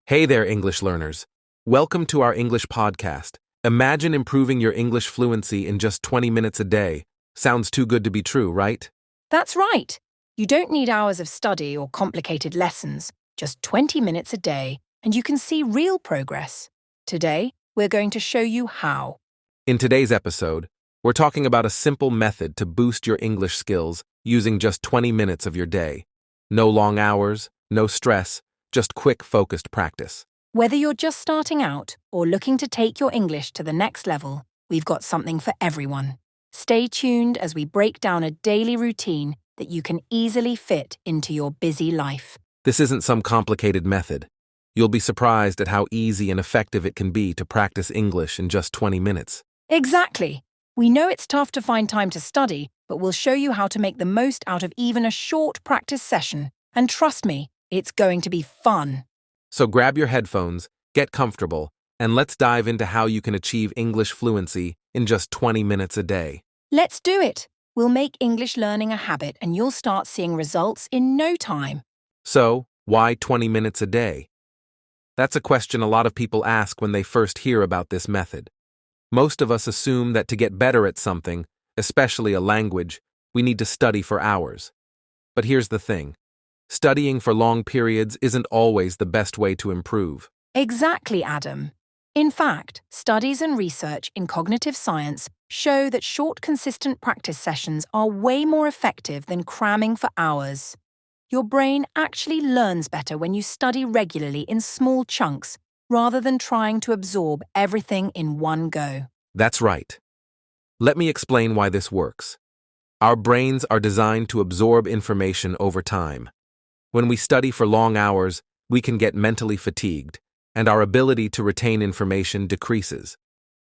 Hey there, English learners. Welcome to our English podcast. Imagine improving your English fluency in just 20 minutes a day. Sounds too good to be true, right? That's right. You don't need hours of study or complicated lessons, just 20 minutes a day, and you can see real progress. Today, we're going to show you how. In today's episode, we're talking about a simple method to boost your English skills using just 20 minutes of your day. No long hours, no stress, just quick, focused practice. Whether you're just starting out or looking to take your English to the next level, we've got something for everyone. Stay tuned as we break down a daily routine that you can easily fit into your busy life. This isn't some complicated method. You'll be surprised at how easy and effective it can be to practice English in just 20 minutes. Exactly. We know it's tough to find time to study, but we'll show you how to make the most out of even a short practice session. And trust me, it's going to be fun. So grab your headphones, get comfortable, and let's dive into how you can achieve English fluency in just 20 minutes a day. Let's do it. We'll make English learning a habit and you'll start seeing results in no time. So, why 20 minutes a day? That's a question a lot of people ask when they first hear about this method. Most of us assume that to get better at something, especially a language, we need to study for hours. But here's the thing. Studying for long periods isn't always the best way to improve. Exactly, Adam. In fact, studies and research in cognitive science show that short, consistent practice sessions are way more effective than cramming for hours. Your brain actually learns better when you study regularly in small chunks rather than trying to absorb everything in one go. That's right. Let me explain why this works. Our brains are designed to absorb information over time. When we study for long hours, we can get mentally fatigued, and our ability to retain information decreases.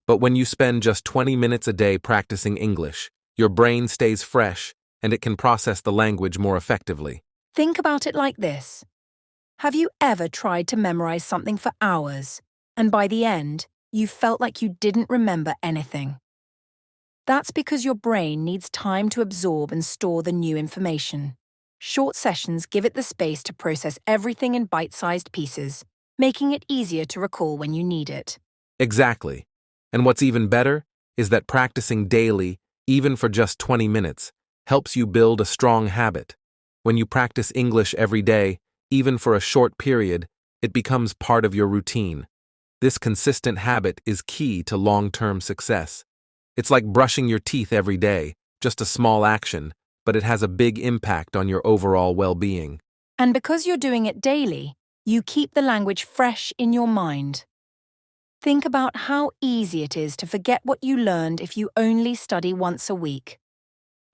But when you spend just 20 minutes a day practicing English, your brain stays fresh, and it can process the language more effectively. Think about it like this. Have you ever tried to memorize something for hours, and by the end, you felt like you didn't remember anything? That's because your brain needs time to absorb and store the new information. Short sessions give it the space to process everything in bite-sized pieces, making it easier to recall when you need it. Exactly. And what's even better is that practicing daily, even for just 20 minutes, helps you build a strong habit. When you practice English every day, even for a short period, it becomes part of your routine. This consistent habit is key to long-term success. It's like brushing your teeth every day, just a small action, but it has a big impact on your overall well-being. And because you're doing it daily, you keep the language fresh in your mind. Think about how easy it is to forget what you learned if you only study once a week.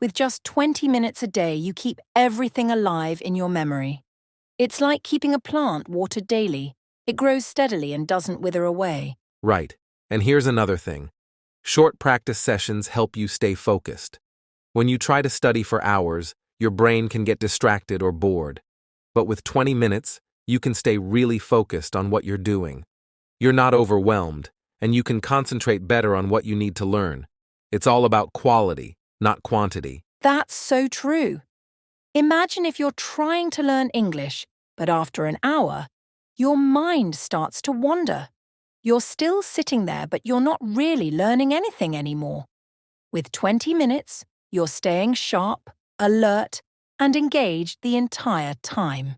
With just 20 minutes a day, you keep everything alive in your memory. It's like keeping a plant watered daily. It grows steadily and doesn't wither away. Right. And here's another thing. Short practice sessions help you stay focused. When you try to study for hours, your brain can get distracted or bored. But with 20 minutes, you can stay really focused on what you're doing. You're not overwhelmed, and you can concentrate better on what you need to learn. It's all about quality, not quantity. That's so true. Imagine if you're trying to learn English, but after an hour, your mind starts to wander. You're still sitting there, but you're not really learning anything anymore. With 20 minutes, you're staying sharp, alert, and engaged the entire time.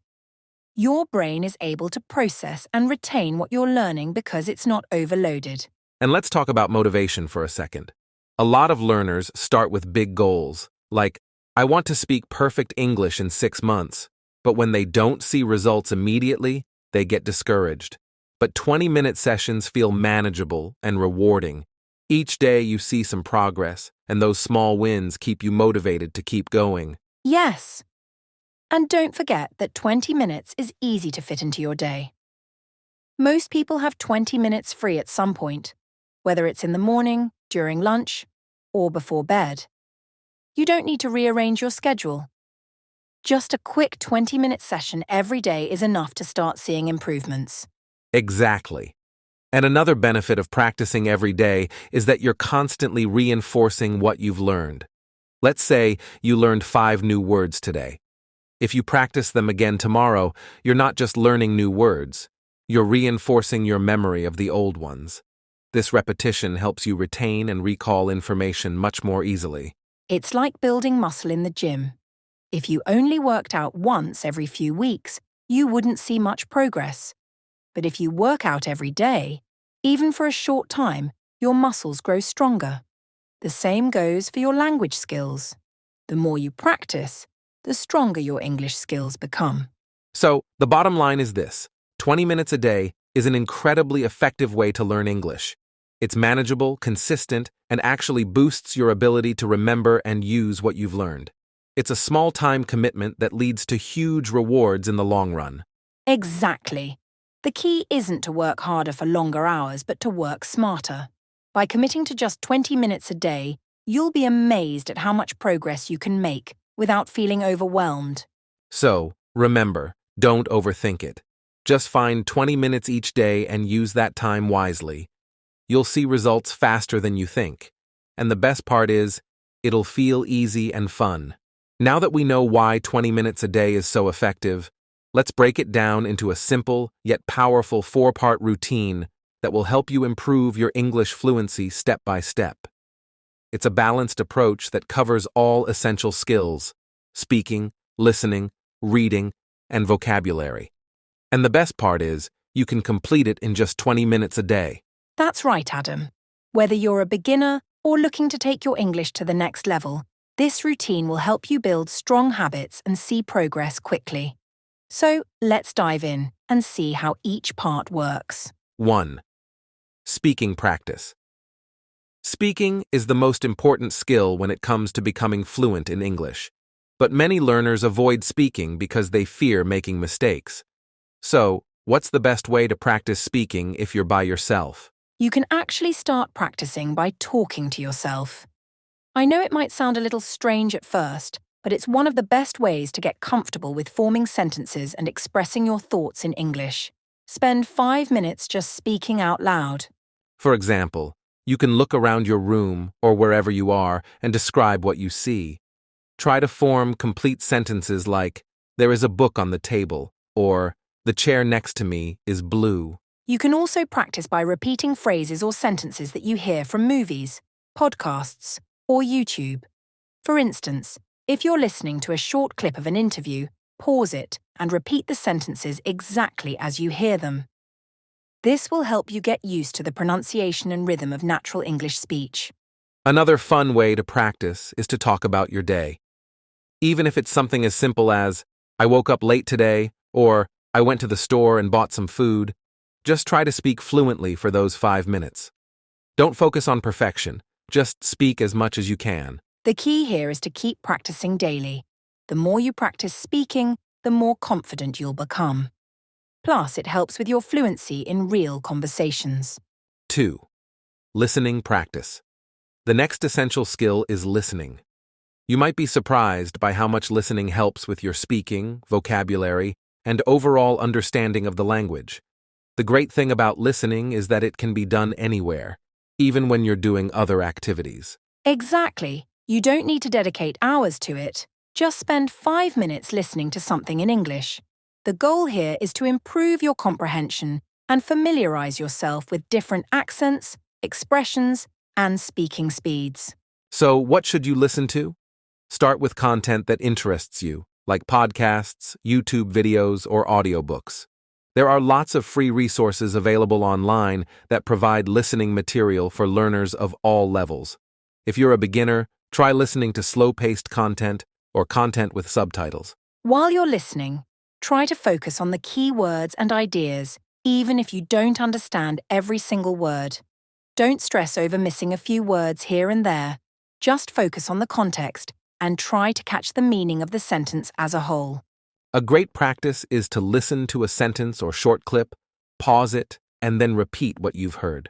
Your brain is able to process and retain what you're learning because it's not overloaded. And let's talk about motivation for a second. A lot of learners start with big goals, like, I want to speak perfect English in 6 months, but when they don't see results immediately, they get discouraged. But 20-minute sessions feel manageable and rewarding. Each day you see some progress, and those small wins keep you motivated to keep going. Yes. And don't forget that 20 minutes is easy to fit into your day. Most people have 20 minutes free at some point, whether it's in the morning, during lunch, or before bed. You don't need to rearrange your schedule. Just a quick 20-minute session every day is enough to start seeing improvements. Exactly. And another benefit of practicing every day is that you're constantly reinforcing what you've learned. Let's say you learned 5 new words today. If you practice them again tomorrow, you're not just learning new words. You're reinforcing your memory of the old ones. This repetition helps you retain and recall information much more easily. It's like building muscle in the gym. If you only worked out once every few weeks, you wouldn't see much progress. But if you work out every day, even for a short time, your muscles grow stronger. The same goes for your language skills. The more you practice, the stronger your English skills become. So, the bottom line is this: 20 minutes a day is an incredibly effective way to learn English. It's manageable, consistent, and actually boosts your ability to remember and use what you've learned. It's a small time commitment that leads to huge rewards in the long run. Exactly. The key isn't to work harder for longer hours, but to work smarter. By committing to just 20 minutes a day, you'll be amazed at how much progress you can make without feeling overwhelmed. So, remember, don't overthink it. Just find 20 minutes each day and use that time wisely. You'll see results faster than you think. And the best part is, it'll feel easy and fun. Now that we know why 20 minutes a day is so effective, let's break it down into a simple yet powerful 4-part routine that will help you improve your English fluency step by step. It's a balanced approach that covers all essential skills: speaking, listening, reading, and vocabulary. And the best part is, you can complete it in just 20 minutes a day. That's right, Adam. Whether you're a beginner or looking to take your English to the next level, this routine will help you build strong habits and see progress quickly. So, let's dive in and see how each part works. 1. Speaking practice. Speaking is the most important skill when it comes to becoming fluent in English. But many learners avoid speaking because they fear making mistakes. So, what's the best way to practice speaking if you're by yourself? You can actually start practicing by talking to yourself. I know it might sound a little strange at first, but it's one of the best ways to get comfortable with forming sentences and expressing your thoughts in English. Spend 5 minutes just speaking out loud. For example, you can look around your room or wherever you are and describe what you see. Try to form complete sentences like, "There is a book on the table," or "The chair next to me is blue." You can also practice by repeating phrases or sentences that you hear from movies, podcasts, or YouTube. For instance, if you're listening to a short clip of an interview, pause it and repeat the sentences exactly as you hear them. This will help you get used to the pronunciation and rhythm of natural English speech. Another fun way to practice is to talk about your day. Even if it's something as simple as, "I woke up late today," or "I went to the store and bought some food," just try to speak fluently for those 5 minutes. Don't focus on perfection, just speak as much as you can. The key here is to keep practicing daily. The more you practice speaking, the more confident you'll become. Plus, it helps with your fluency in real conversations. 2. Listening practice. The next essential skill is listening. You might be surprised by how much listening helps with your speaking, vocabulary, and overall understanding of the language. The great thing about listening is that it can be done anywhere, even when you're doing other activities. Exactly. You don't need to dedicate hours to it. Just spend 5 minutes listening to something in English. The goal here is to improve your comprehension and familiarize yourself with different accents, expressions, and speaking speeds. So, what should you listen to? Start with content that interests you, like podcasts, YouTube videos, or audiobooks. There are lots of free resources available online that provide listening material for learners of all levels. If you're a beginner, try listening to slow-paced content or content with subtitles. While you're listening, try to focus on the key words and ideas, even if you don't understand every single word. Don't stress over missing a few words here and there. Just focus on the context and try to catch the meaning of the sentence as a whole. A great practice is to listen to a sentence or short clip, pause it, and then repeat what you've heard.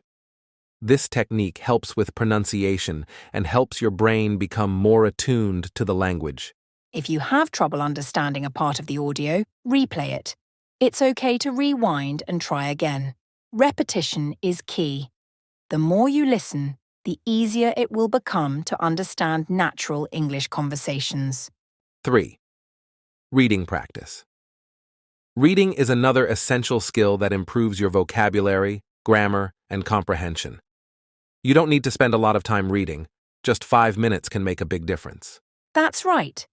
This technique helps with pronunciation and helps your brain become more attuned to the language. If you have trouble understanding a part of the audio, replay it. It's okay to rewind and try again. Repetition is key. The more you listen, the easier it will become to understand natural English conversations. 3. Reading practice. Reading is another essential skill that improves your vocabulary, grammar, and comprehension. You don't need to spend a lot of time reading. Just 5 minutes can make a big difference. That's right.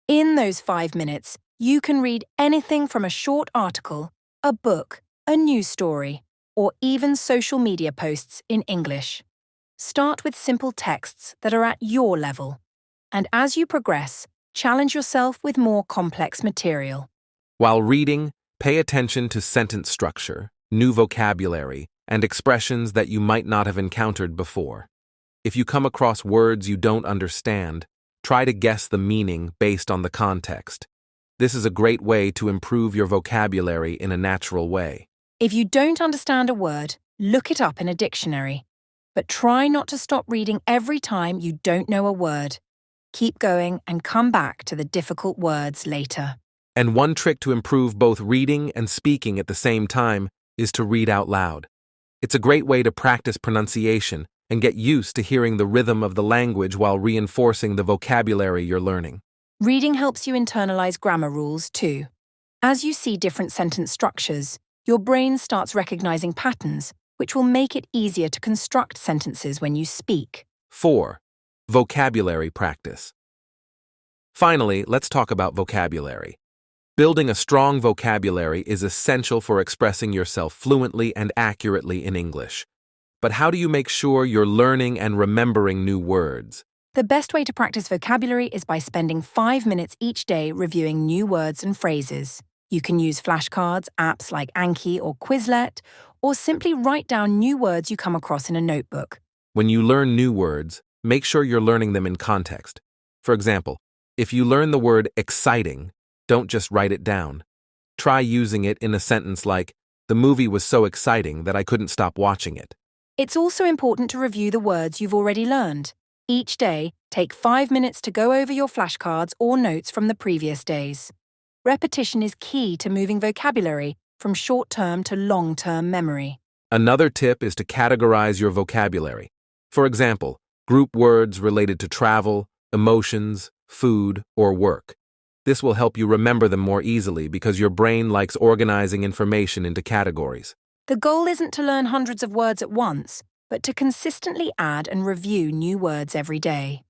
In those 5 minutes, you can read anything from a short article, a book, a news story, or even social media posts in English. Start with simple texts that are at your level. And as you progress, challenge yourself with more complex material. While reading, pay attention to sentence structure, new vocabulary, and expressions that you might not have encountered before. If you come across words you don't understand, try to guess the meaning based on the context. This is a great way to improve your vocabulary in a natural way. If you don't understand a word, look it up in a dictionary. But try not to stop reading every time you don't know a word. Keep going and come back to the difficult words later. And one trick to improve both reading and speaking at the same time is to read out loud. It's a great way to practice pronunciation and get used to hearing the rhythm of the language while reinforcing the vocabulary you're learning. Reading helps you internalize grammar rules too. As you see different sentence structures, your brain starts recognizing patterns, which will make it easier to construct sentences when you speak. 4. Vocabulary practice. Finally, let's talk about vocabulary. Building a strong vocabulary is essential for expressing yourself fluently and accurately in English. But how do you make sure you're learning and remembering new words? The best way to practice vocabulary is by spending 5 minutes each day reviewing new words and phrases. You can use flashcards, apps like Anki or Quizlet, or simply write down new words you come across in a notebook. When you learn new words, make sure you're learning them in context. For example, if you learn the word exciting, don't just write it down. Try using it in a sentence like, "The movie was so exciting that I couldn't stop watching it." It's also important to review the words you've already learned. Each day, take 5 minutes to go over your flashcards or notes from the previous days. Repetition is key to moving vocabulary from short-term to long-term memory. Another tip is to categorize your vocabulary. For example, group words related to travel, emotions, food, or work. This will help you remember them more easily because your brain likes organizing information into categories. The goal isn't to learn hundreds of words at once, but to consistently add and review new words every day.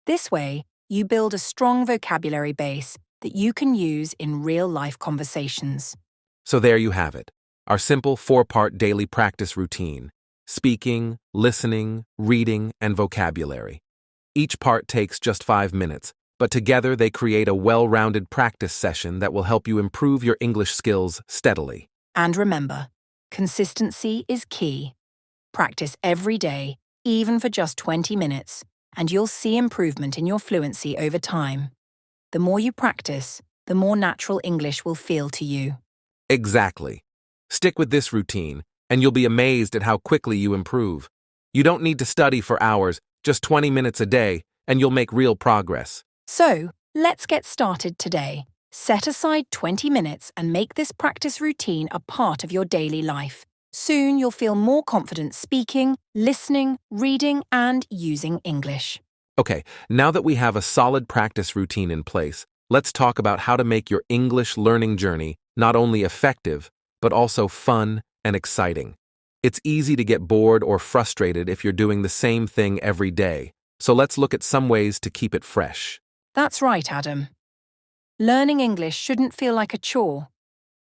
This way, you build a strong vocabulary base that you can use in real-life conversations. So there you have it, our simple 4-part daily practice routine: speaking, listening, reading, and vocabulary. Each part takes just 5 minutes, but together they create a well-rounded practice session that will help you improve your English skills steadily. And remember, consistency is key. Practice every day, even for just 20 minutes, and you'll see improvement in your fluency over time. The more you practice, the more natural English will feel to you. Exactly. Stick with this routine, and you'll be amazed at how quickly you improve. You don't need to study for hours, just 20 minutes a day, and you'll make real progress. So, let's get started today. Set aside 20 minutes and make this practice routine a part of your daily life. Soon you'll feel more confident speaking, listening, reading, and using English. Okay, now that we have a solid practice routine in place, let's talk about how to make your English learning journey not only effective, but also fun and exciting. It's easy to get bored or frustrated if you're doing the same thing every day, so let's look at some ways to keep it fresh. That's right, Adam. Learning English shouldn't feel like a chore.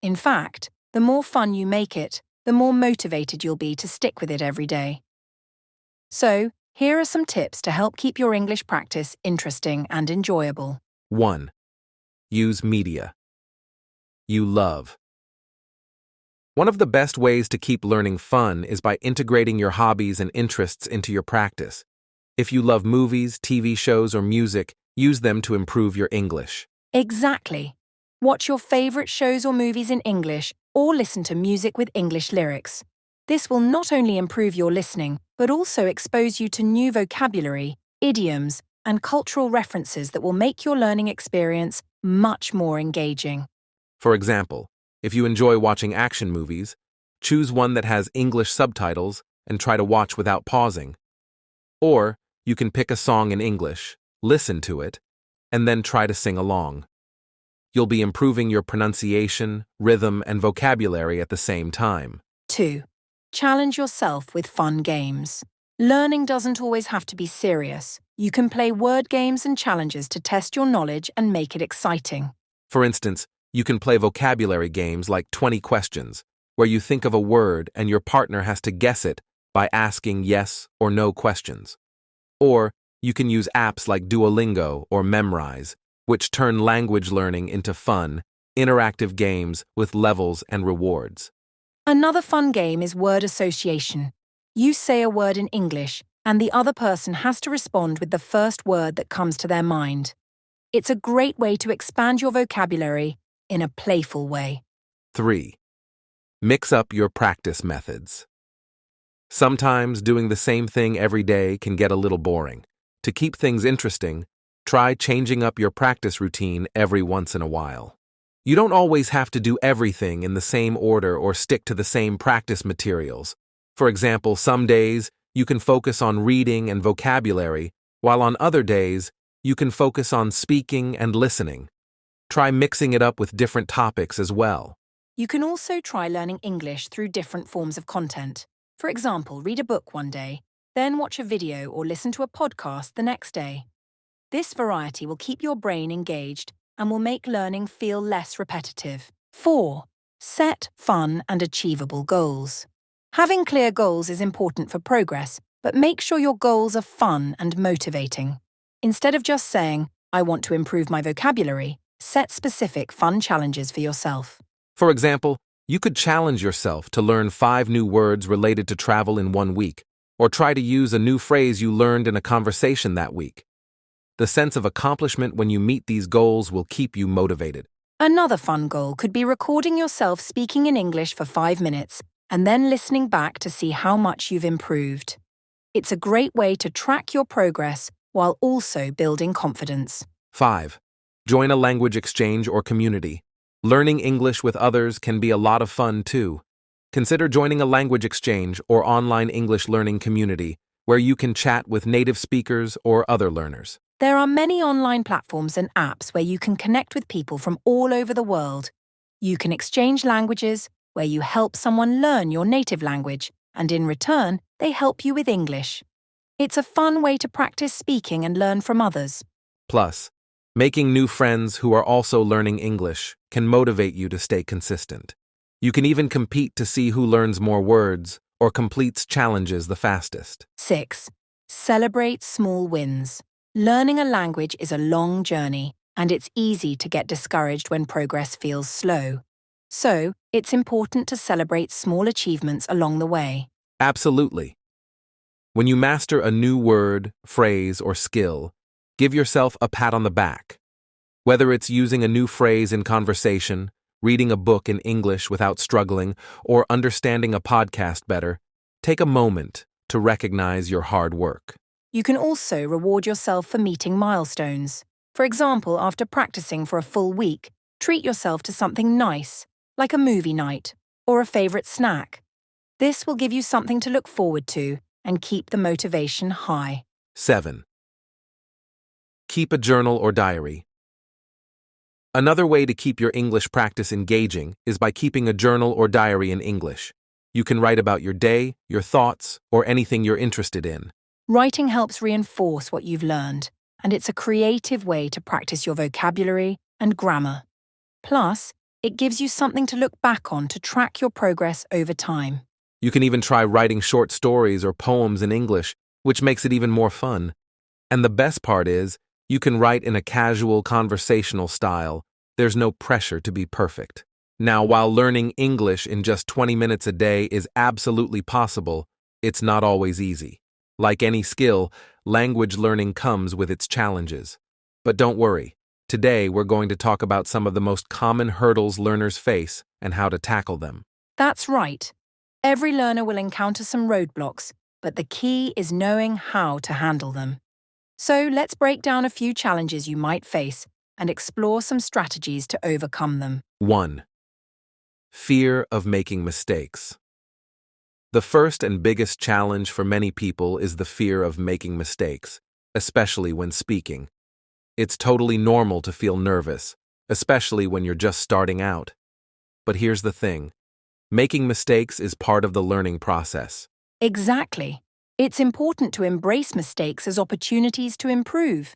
In fact, the more fun you make it, the more motivated you'll be to stick with it every day. So, here are some tips to help keep your English practice interesting and enjoyable. 1. Use media you love. One of the best ways to keep learning fun is by integrating your hobbies and interests into your practice. If you love movies, TV shows, or music, use them to improve your English. Exactly. Watch your favorite shows or movies in English, or listen to music with English lyrics. This will not only improve your listening, but also expose you to new vocabulary, idioms, and cultural references that will make your learning experience much more engaging. For example, if you enjoy watching action movies, choose one that has English subtitles and try to watch without pausing. Or, you can pick a song in English, listen to it, and then try to sing along. You'll be improving your pronunciation, rhythm, and vocabulary at the same time. 2. Challenge yourself with fun games. Learning doesn't always have to be serious. You can play word games and challenges to test your knowledge and make it exciting. For instance, you can play vocabulary games like 20 questions, where you think of a word and your partner has to guess it by asking yes or no questions. Or you can use apps like Duolingo or Memrise, which turn language learning into fun, interactive games with levels and rewards. Another fun game is word association. You say a word in English, and the other person has to respond with the first word that comes to their mind. It's a great way to expand your vocabulary in a playful way. 3. Mix up your practice methods. Sometimes doing the same thing every day can get a little boring. To keep things interesting, try changing up your practice routine every once in a while. You don't always have to do everything in the same order or stick to the same practice materials. For example, some days you can focus on reading and vocabulary, while on other days you can focus on speaking and listening. Try mixing it up with different topics as well. You can also try learning English through different forms of content. For example, read a book one day, then watch a video or listen to a podcast the next day. This variety will keep your brain engaged and will make learning feel less repetitive. 4. Set fun and achievable goals. Having clear goals is important for progress, but make sure your goals are fun and motivating. Instead of just saying, "I want to improve my vocabulary," set specific fun challenges for yourself. For example, you could challenge yourself to learn 5 new words related to travel in 1 week, or try to use a new phrase you learned in a conversation that week. The sense of accomplishment when you meet these goals will keep you motivated. Another fun goal could be recording yourself speaking in English for 5 minutes and then listening back to see how much you've improved. It's a great way to track your progress while also building confidence. 5. Join a language exchange or community. Learning English with others can be a lot of fun too. Consider joining a language exchange or online English learning community where you can chat with native speakers or other learners. There are many online platforms and apps where you can connect with people from all over the world. You can exchange languages, where you help someone learn your native language, and in return, they help you with English. It's a fun way to practice speaking and learn from others. Plus, making new friends who are also learning English can motivate you to stay consistent. You can even compete to see who learns more words or completes challenges the fastest. 6. Celebrate small wins. Learning a language is a long journey, and it's easy to get discouraged when progress feels slow. So, it's important to celebrate small achievements along the way. Absolutely. When you master a new word, phrase, or skill, give yourself a pat on the back. Whether it's using a new phrase in conversation, reading a book in English without struggling, or understanding a podcast better, take a moment to recognize your hard work. You can also reward yourself for meeting milestones. For example, after practicing for a full week, treat yourself to something nice, like a movie night or a favorite snack. This will give you something to look forward to and keep the motivation high. 7. Keep a journal or diary. Another way to keep your English practice engaging is by keeping a journal or diary in English. You can write about your day, your thoughts, or anything you're interested in. Writing helps reinforce what you've learned, and it's a creative way to practice your vocabulary and grammar. Plus, it gives you something to look back on to track your progress over time. You can even try writing short stories or poems in English, which makes it even more fun. And the best part is, you can write in a casual, conversational style. There's no pressure to be perfect. Now, while learning English in just 20 minutes a day is absolutely possible, it's not always easy. Like any skill, language learning comes with its challenges. But don't worry. Today, we're going to talk about some of the most common hurdles learners face and how to tackle them. That's right. Every learner will encounter some roadblocks, but the key is knowing how to handle them. So let's break down a few challenges you might face and explore some strategies to overcome them. 1. Fear of making mistakes. The first and biggest challenge for many people is the fear of making mistakes, especially when speaking. It's totally normal to feel nervous, especially when you're just starting out. But here's the thing. Making mistakes is part of the learning process. Exactly. It's important to embrace mistakes as opportunities to improve.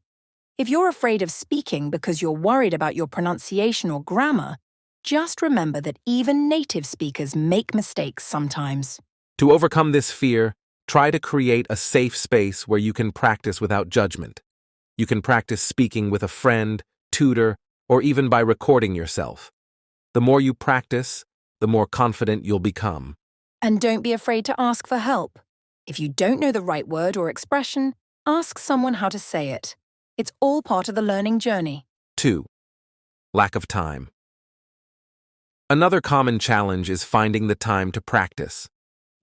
If you're afraid of speaking because you're worried about your pronunciation or grammar, just remember that even native speakers make mistakes sometimes. To overcome this fear, try to create a safe space where you can practice without judgment. You can practice speaking with a friend, tutor, or even by recording yourself. The more you practice, the more confident you'll become. And don't be afraid to ask for help. If you don't know the right word or expression, ask someone how to say it. It's all part of the learning journey. 2. Lack of time. Another common challenge is finding the time to practice.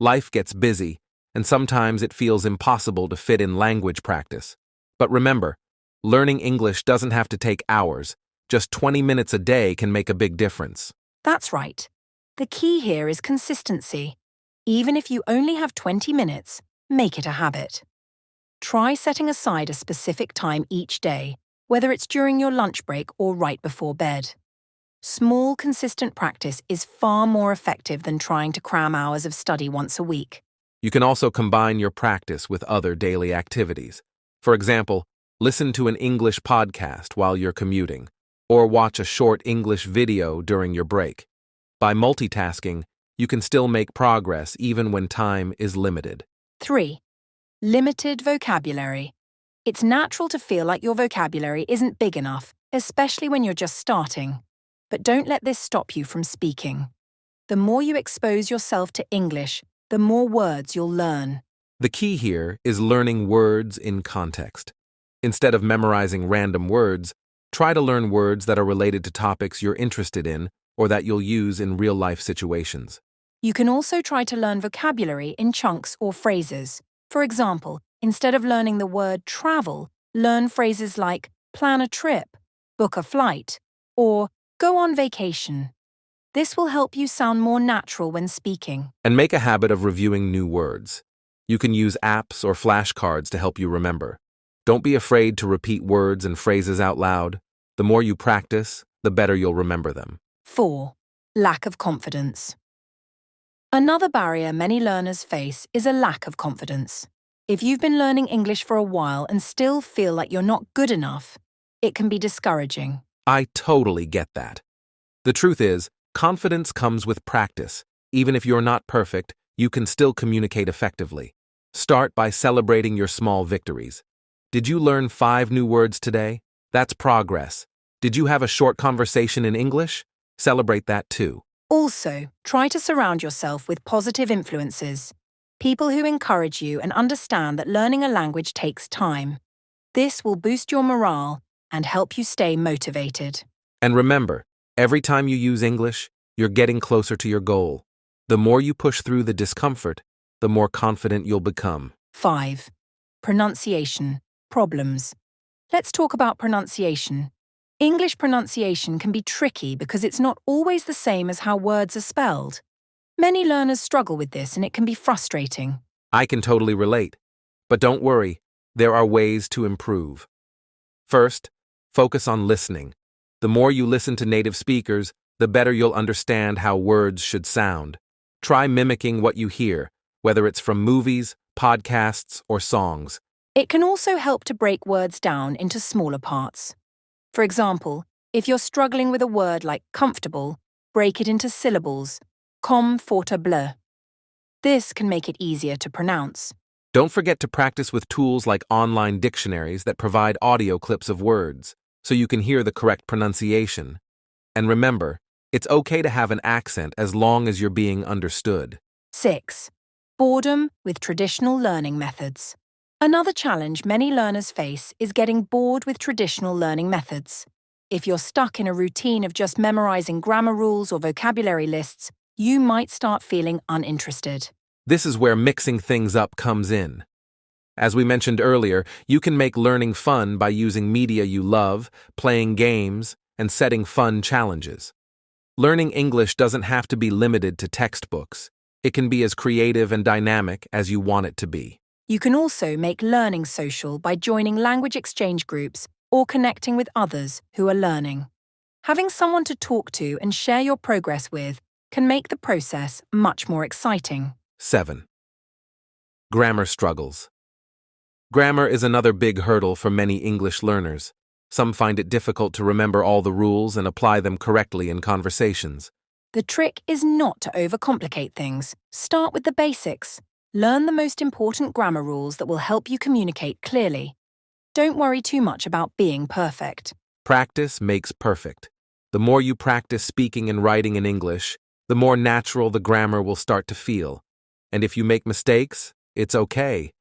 Life gets busy, and sometimes it feels impossible to fit in language practice. But remember, learning English doesn't have to take hours. Just 20 minutes a day can make a big difference. That's right. The key here is consistency. Even if you only have 20 minutes, make it a habit. Try setting aside a specific time each day, whether it's during your lunch break or right before bed. Small, consistent practice is far more effective than trying to cram hours of study once a week. You can also combine your practice with other daily activities. For example, listen to an English podcast while you're commuting, or watch a short English video during your break. By multitasking, you can still make progress even when time is limited. 3. Limited vocabulary. It's natural to feel like your vocabulary isn't big enough, especially when you're just starting. But don't let this stop you from speaking. The more you expose yourself to English, the more words you'll learn. The key here is learning words in context. Instead of memorizing random words, try to learn words that are related to topics you're interested in or that you'll use in real-life situations. You can also try to learn vocabulary in chunks or phrases. For example, instead of learning the word travel, learn phrases like plan a trip, book a flight, or go on vacation. This will help you sound more natural when speaking. And make a habit of reviewing new words. You can use apps or flashcards to help you remember. Don't be afraid to repeat words and phrases out loud. The more you practice, the better you'll remember them. 4. Lack of confidence. Another barrier many learners face is a lack of confidence. If you've been learning English for a while and still feel like you're not good enough, it can be discouraging. I totally get that. The truth is, confidence comes with practice. Even if you're not perfect, you can still communicate effectively. Start by celebrating your small victories. Did you learn 5 new words today? That's progress. Did you have a short conversation in English? Celebrate that too. Also, try to surround yourself with positive influences, people who encourage you and understand that learning a language takes time. This will boost your morale and help you stay motivated. And remember, every time you use English, you're getting closer to your goal. The more you push through the discomfort, the more confident you'll become. 5. Pronunciation. Problems. Let's talk about pronunciation. English pronunciation can be tricky because it's not always the same as how words are spelled. Many learners struggle with this and it can be frustrating. I can totally relate. But don't worry, there are ways to improve. First, focus on listening. The more you listen to native speakers, the better you'll understand how words should sound. Try mimicking what you hear, whether it's from movies, podcasts, or songs. It can also help to break words down into smaller parts. For example, if you're struggling with a word like comfortable, break it into syllables, comfortable. This can make it easier to pronounce. Don't forget to practice with tools like online dictionaries that provide audio clips of words, so you can hear the correct pronunciation. And remember, it's okay to have an accent as long as you're being understood. 6. Boredom with traditional learning methods. Another challenge many learners face is getting bored with traditional learning methods. If you're stuck in a routine of just memorizing grammar rules or vocabulary lists, you might start feeling uninterested. This is where mixing things up comes in. As we mentioned earlier, you can make learning fun by using media you love, playing games, and setting fun challenges. Learning English doesn't have to be limited to textbooks. It can be as creative and dynamic as you want it to be. You can also make learning social by joining language exchange groups or connecting with others who are learning. Having someone to talk to and share your progress with can make the process much more exciting. 7. Grammar struggles. Grammar is another big hurdle for many English learners. Some find it difficult to remember all the rules and apply them correctly in conversations. The trick is not to overcomplicate things. Start with the basics. Learn the most important grammar rules that will help you communicate clearly. Don't worry too much about being perfect. Practice makes perfect. The more you practice speaking and writing in English, the more natural the grammar will start to feel. And if you make mistakes, it's okay.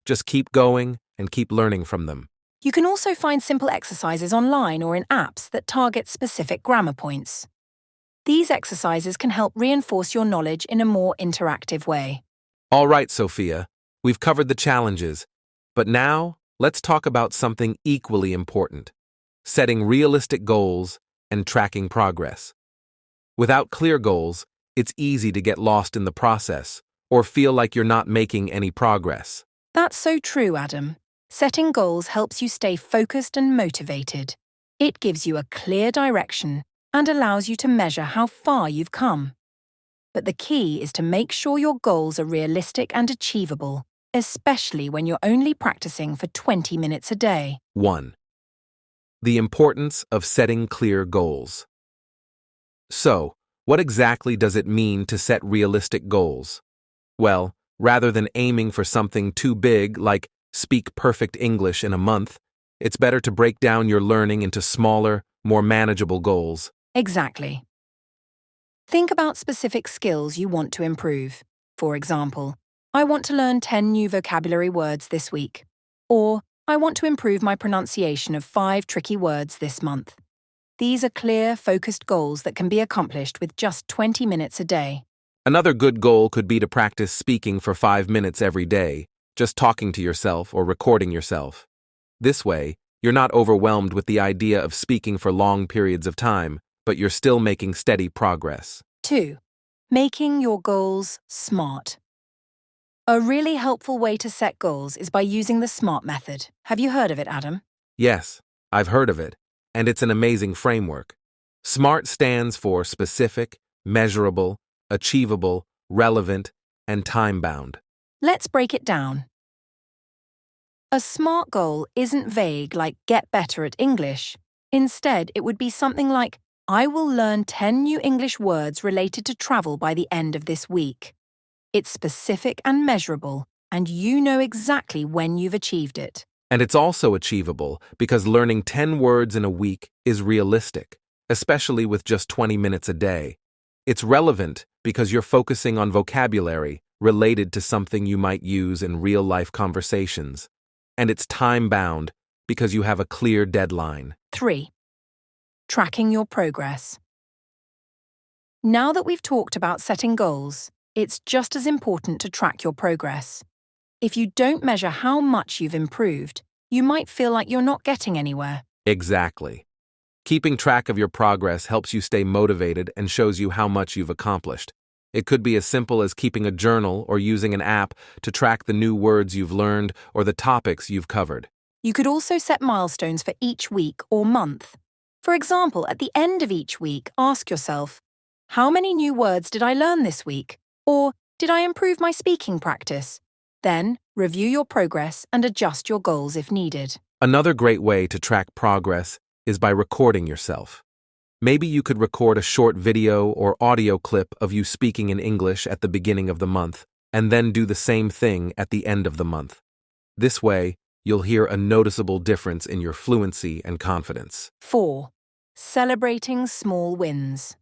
Just keep going and keep learning from them. You can also find simple exercises online or in apps that target specific grammar points. These exercises can help reinforce your knowledge in a more interactive way. All right, Sophia, we've covered the challenges, but now let's talk about something equally important: setting realistic goals and tracking progress. Without clear goals, it's easy to get lost in the process or feel like you're not making any progress. That's so true, Adam. Setting goals helps you stay focused and motivated. It gives you a clear direction and allows you to measure how far you've come. But the key is to make sure your goals are realistic and achievable, especially when you're only practicing for 20 minutes a day. 1. The importance of setting clear goals. So, what exactly does it mean to set realistic goals? Well, rather than aiming for something too big like speak perfect English in a month, it's better to break down your learning into smaller, more manageable goals. Exactly. Think about specific skills you want to improve. For example, I want to learn 10 new vocabulary words this week. Or, I want to improve my pronunciation of 5 tricky words this month. These are clear, focused goals that can be accomplished with just 20 minutes a day. Another good goal could be to practice speaking for 5 minutes every day, just talking to yourself or recording yourself. This way, you're not overwhelmed with the idea of speaking for long periods of time, but you're still making steady progress. 2. Making your goals SMART. A really helpful way to set goals is by using the SMART method. Have you heard of it, Adam? Yes, I've heard of it, and it's an amazing framework. SMART stands for specific, measurable, achievable, relevant, and time-bound. Let's break it down. A SMART goal isn't vague like get better at English. Instead, it would be something like, I will learn 10 new English words related to travel by the end of this week. It's specific and measurable, and you know exactly when you've achieved it. And it's also achievable because learning 10 words in a week is realistic, especially with just 20 minutes a day. It's relevant because you're focusing on vocabulary related to something you might use in real-life conversations. And it's time-bound because you have a clear deadline. 3. Tracking your progress. Now that we've talked about setting goals, it's just as important to track your progress. If you don't measure how much you've improved, you might feel like you're not getting anywhere. Exactly. Keeping track of your progress helps you stay motivated and shows you how much you've accomplished. It could be as simple as keeping a journal or using an app to track the new words you've learned or the topics you've covered. You could also set milestones for each week or month. For example, at the end of each week, ask yourself, how many new words did I learn this week? Or did I improve my speaking practice? Then, review your progress and adjust your goals if needed. Another great way to track progress is by recording yourself. Maybe you could record a short video or audio clip of you speaking in English at the beginning of the month, and then do the same thing at the end of the month. This way, you'll hear a noticeable difference in your fluency and confidence. 4. Celebrating small wins.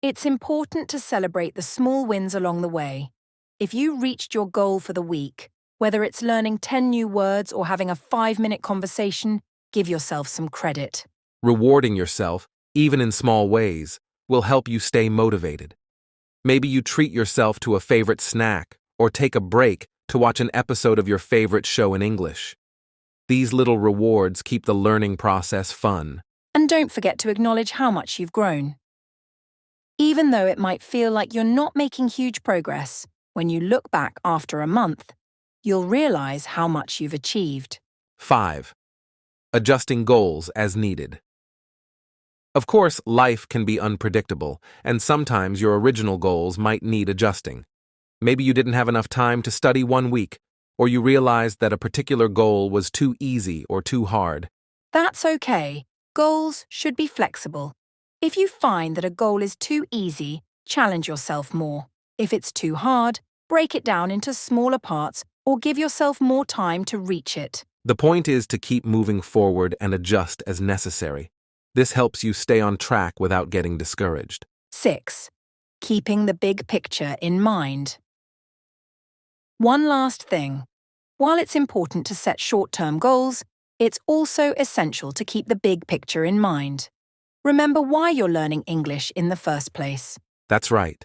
It's important to celebrate the small wins along the way. If you reached your goal for the week, whether it's learning 10 new words or having a 5-minute conversation, give yourself some credit. Rewarding yourself, even in small ways, will help you stay motivated. Maybe you treat yourself to a favorite snack or take a break to watch an episode of your favorite show in English. These little rewards keep the learning process fun. And don't forget to acknowledge how much you've grown. Even though it might feel like you're not making huge progress, when you look back after a month, you'll realize how much you've achieved. 5. Adjusting goals as needed. Of course, life can be unpredictable, and sometimes your original goals might need adjusting. Maybe you didn't have enough time to study 1 week, or you realized that a particular goal was too easy or too hard. That's okay. Goals should be flexible. If you find that a goal is too easy, challenge yourself more. If it's too hard, break it down into smaller parts or give yourself more time to reach it. The point is to keep moving forward and adjust as necessary. This helps you stay on track without getting discouraged. 6. Keeping the big picture in mind. One last thing. While it's important to set short-term goals, it's also essential to keep the big picture in mind. Remember why you're learning English in the first place. That's right.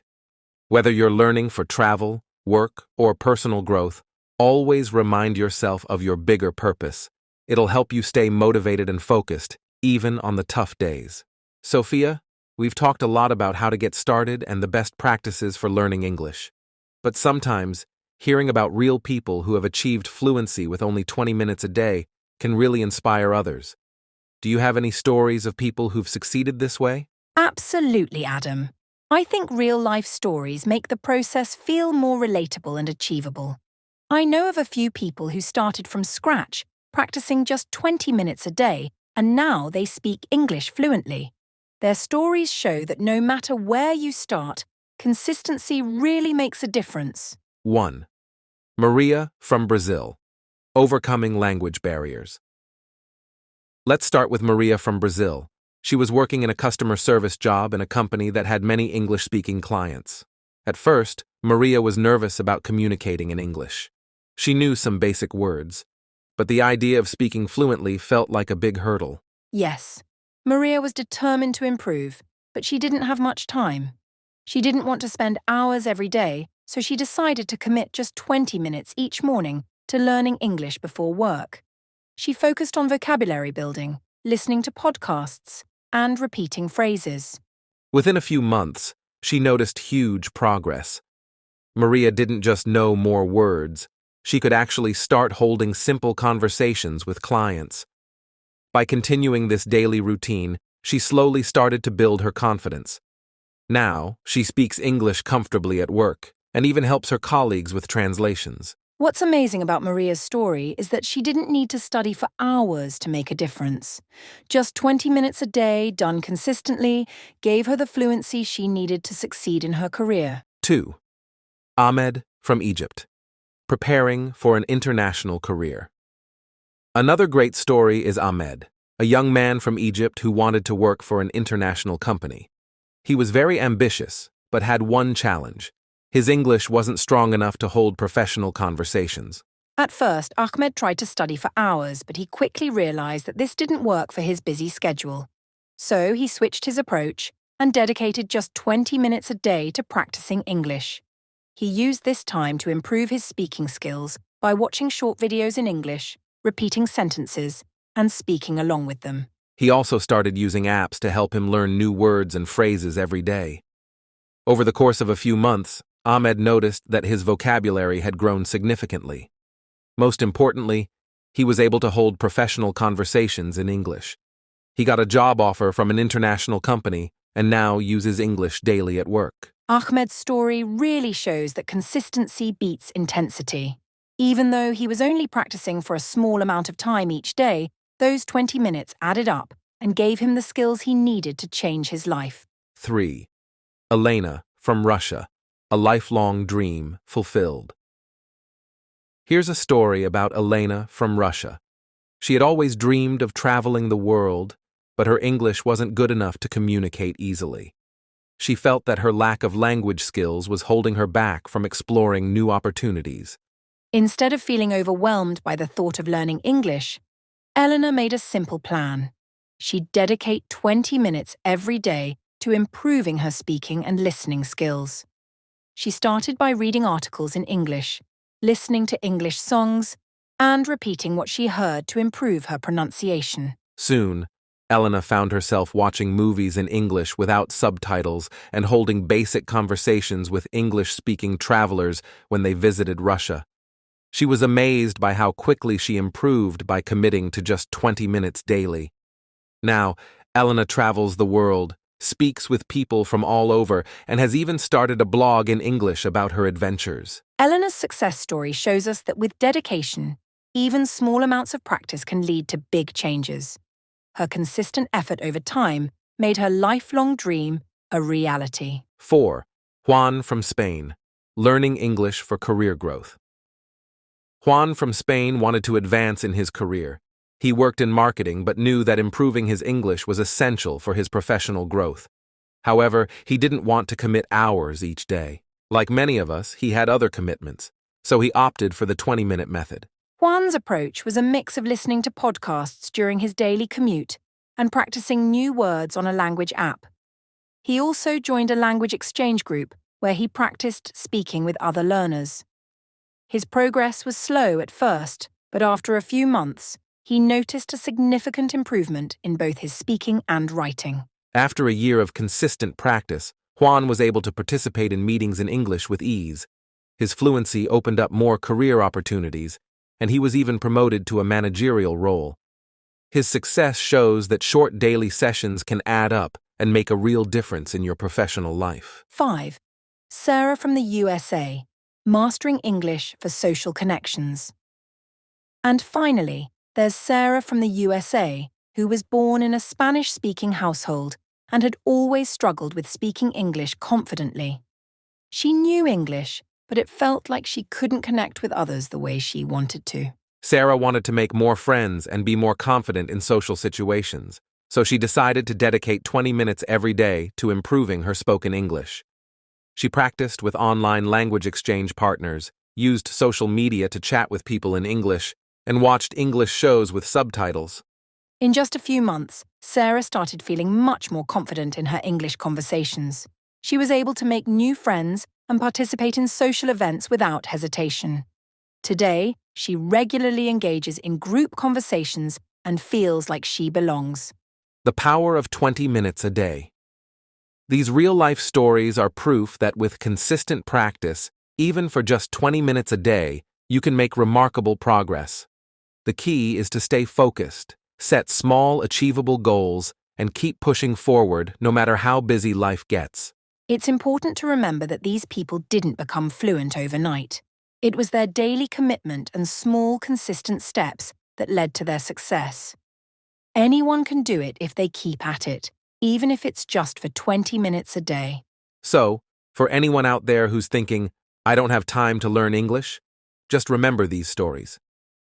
Whether you're learning for travel, work, or personal growth, always remind yourself of your bigger purpose. It'll help you stay motivated and focused, even on the tough days. Sophia, we've talked a lot about how to get started and the best practices for learning English. But sometimes, hearing about real people who have achieved fluency with only 20 minutes a day can really inspire others. Do you have any stories of people who've succeeded this way? Absolutely, Adam. I think real-life stories make the process feel more relatable and achievable. I know of a few people who started from scratch, practicing just 20 minutes a day, and now they speak English fluently. Their stories show that no matter where you start, consistency really makes a difference. 1. Maria from Brazil. Overcoming language barriers. Let's start with Maria from Brazil. She was working in a customer service job in a company that had many English-speaking clients. At first, Maria was nervous about communicating in English. She knew some basic words, but the idea of speaking fluently felt like a big hurdle. Yes, Maria was determined to improve, but she didn't have much time. She didn't want to spend hours every day, so she decided to commit just 20 minutes each morning to learning English before work. She focused on vocabulary building, listening to podcasts, and repeating phrases. Within a few months, she noticed huge progress. Maria didn't just know more words, she could actually start holding simple conversations with clients. By continuing this daily routine, she slowly started to build her confidence. Now, she speaks English comfortably at work and even helps her colleagues with translations. What's amazing about Maria's story is that she didn't need to study for hours to make a difference. Just 20 minutes a day, done consistently, gave her the fluency she needed to succeed in her career. 2. Ahmed from Egypt. Preparing for an international career. Another great story is Ahmed, a young man from Egypt who wanted to work for an international company. He was very ambitious, but had one challenge. His English wasn't strong enough to hold professional conversations. At first, Ahmed tried to study for hours, but he quickly realized that this didn't work for his busy schedule. So he switched his approach and dedicated just 20 minutes a day to practicing English. He used this time to improve his speaking skills by watching short videos in English, repeating sentences, and speaking along with them. He also started using apps to help him learn new words and phrases every day. Over the course of a few months, Ahmed noticed that his vocabulary had grown significantly. Most importantly, he was able to hold professional conversations in English. He got a job offer from an international company and now uses English daily at work. Ahmed's story really shows that consistency beats intensity. Even though he was only practicing for a small amount of time each day, those 20 minutes added up and gave him the skills he needed to change his life. 3. Elena from Russia. A lifelong dream fulfilled. Here's a story about Elena from Russia. She had always dreamed of traveling the world, but her English wasn't good enough to communicate easily. She felt that her lack of language skills was holding her back from exploring new opportunities. Instead of feeling overwhelmed by the thought of learning English, Elena made a simple plan. She'd dedicate 20 minutes every day to improving her speaking and listening skills. She started by reading articles in English, listening to English songs, and repeating what she heard to improve her pronunciation. Soon, Elena found herself watching movies in English without subtitles and holding basic conversations with English-speaking travelers when they visited Russia. She was amazed by how quickly she improved by committing to just 20 minutes daily. Now, Elena travels the world, speaks with people from all over, and has even started a blog in English about her adventures. Eleanor's success story shows us that with dedication, even small amounts of practice can lead to big changes. Her consistent effort over time made her lifelong dream a reality. 4. Juan from Spain, learning English for career growth. Juan from Spain wanted to advance in his career. He worked in marketing but knew that improving his English was essential for his professional growth. However, he didn't want to commit hours each day. Like many of us, he had other commitments, so he opted for the 20-minute method. Juan's approach was a mix of listening to podcasts during his daily commute and practicing new words on a language app. He also joined a language exchange group where he practiced speaking with other learners. His progress was slow at first, but after a few months, he noticed a significant improvement in both his speaking and writing. After a year of consistent practice, Juan was able to participate in meetings in English with ease. His fluency opened up more career opportunities, and he was even promoted to a managerial role. His success shows that short daily sessions can add up and make a real difference in your professional life. 5. Sarah from the USA, mastering English for social connections. And finally, there's Sarah from the USA, who was born in a Spanish-speaking household and had always struggled with speaking English confidently. She knew English, but it felt like she couldn't connect with others the way she wanted to. Sarah wanted to make more friends and be more confident in social situations, so she decided to dedicate 20 minutes every day to improving her spoken English. She practiced with online language exchange partners, used social media to chat with people in English, and watched English shows with subtitles. In just a few months, Sarah started feeling much more confident in her English conversations. She was able to make new friends and participate in social events without hesitation. Today, she regularly engages in group conversations and feels like she belongs. The power of 20 minutes a day. These real-life stories are proof that with consistent practice, even for just 20 minutes a day, you can make remarkable progress. The key is to stay focused, set small, achievable goals, and keep pushing forward no matter how busy life gets. It's important to remember that these people didn't become fluent overnight. It was their daily commitment and small, consistent steps that led to their success. Anyone can do it if they keep at it, even if it's just for 20 minutes a day. So, for anyone out there who's thinking, I don't have time to learn English, just remember these stories.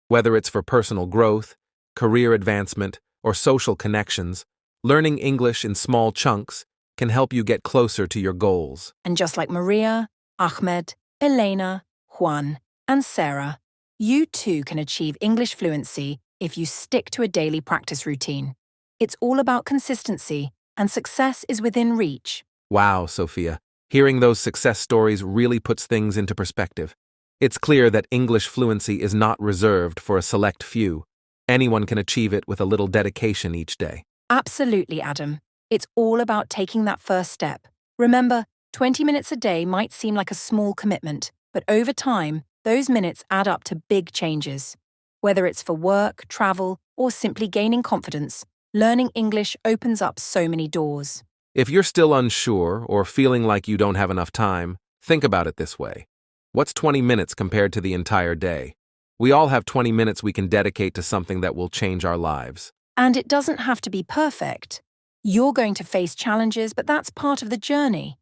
Whether it's for personal growth, career advancement, or social connections, learning English in small chunks can help you get closer to your goals. And just like Maria, Ahmed, Elena, Juan, and Sarah, you too can achieve English fluency if you stick to a daily practice routine. It's all about consistency, and success is within reach. Wow, Sophia. Hearing those success stories really puts things into perspective. It's clear that English fluency is not reserved for a select few. Anyone can achieve it with a little dedication each day. Absolutely, Adam. It's all about taking that first step. Remember, 20 minutes a day might seem like a small commitment, but over time, those minutes add up to big changes. Whether it's for work, travel, or simply gaining confidence, learning English opens up so many doors. If you're still unsure or feeling like you don't have enough time, think about it this way. What's 20 minutes compared to the entire day? We all have 20 minutes we can dedicate to something that will change our lives. And it doesn't have to be perfect. You're going to face challenges, but that's part of the journey.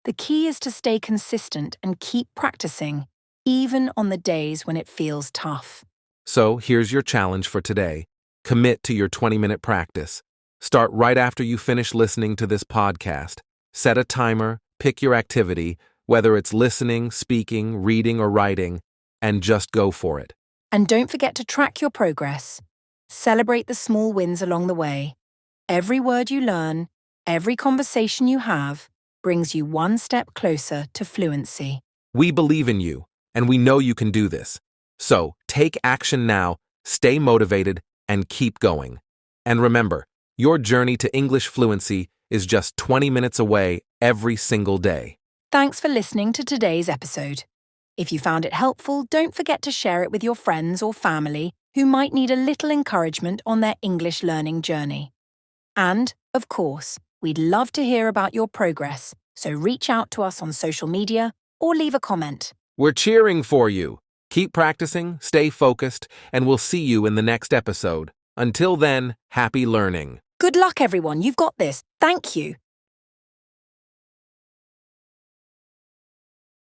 The key is to stay consistent and keep practicing, even on the days when it feels tough. So, here's your challenge for today. Commit to your 20-minute practice. Start right after you finish listening to this podcast. Set a timer, pick your activity, whether it's listening, speaking, reading, or writing, and just go for it. And don't forget to track your progress. Celebrate the small wins along the way. Every word you learn, every conversation you have, brings you one step closer to fluency. We believe in you, and we know you can do this. So, take action now, stay motivated, and keep going. And remember, your journey to English fluency is just 20 minutes away every single day. Thanks for listening to today's episode. If you found it helpful, don't forget to share it with your friends or family who might need a little encouragement on their English learning journey. And, of course, we'd love to hear about your progress, so reach out to us on social media or leave a comment. We're cheering for you. Keep practicing, stay focused, and we'll see you in the next episode. Until then, happy learning. Good luck, everyone. You've got this. Thank you.